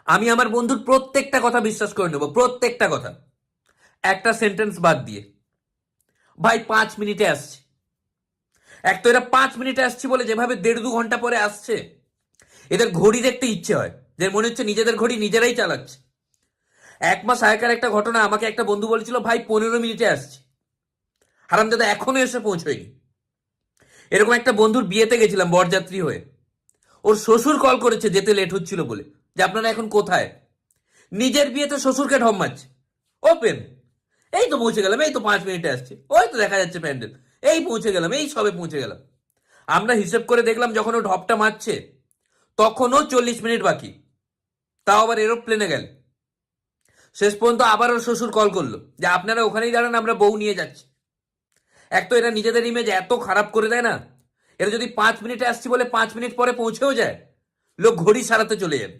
আমি আমার বন্ধুর প্রত্যেকটা কথা বিশ্বাস করে নেবো, প্রত্যেকটা কথা, একটা সেন্টেন্স বাদ দিয়ে। ভাই 5 মিনিটে আসছে। এক তো এরা 5 মিনিটে আসছি বলে যেভাবে 1.5-2 ঘন্টা পরে আসছে, এদের ঘড়ি দেখতে ইচ্ছে হয়, যে মনে হচ্ছে নিজেদের ঘড়ি নিজেরাই চালাচ্ছে। 1 মাস আগেকার একটা ঘটনা, আমাকে একটা বন্ধু বলেছিল ভাই 15 মিনিটে আসছি, হারামজাদা এখনো এসে পৌঁছয়নি। এরকম একটা বন্ধুর বিয়েতে গেছিলাম বরযাত্রী হয়ে, ওর শ্বশুর কল করেছে যেতে লেট হচ্ছিল বলে, যে আপনারা এখন কোথায়। নিজের বিয়েতে শ্বশুরকে ঢম মারছে। ওপেন, এই তো পৌঁছে গেলাম, এই তো 5 মিনিটে আসছে, ওই তো দেখা যাচ্ছে প্যান্ডেল, এই পৌঁছে গেলাম, এই সবে পৌঁছে গেলাম। আমরা হিসেব করে দেখলাম যখন ও ঢপটা মারছে তখনও 40 মিনিট বাকি, তাও আবার এরোপ্লেনে গেল। শেষ পর্যন্ত আবার ওর শ্বশুর কল করলো যে আপনারা ওখানেই দাঁড়ান, আমরা বউ নিয়ে যাচ্ছি। এক তো এরা নিজেদের ইমেজ এত খারাপ করে দেয় না, এরা যদি 5 মিনিটে আসছি বলে 5 মিনিট পরে পৌঁছেও যায়, লোক ঘড়ি সারাতে চলে যাবে।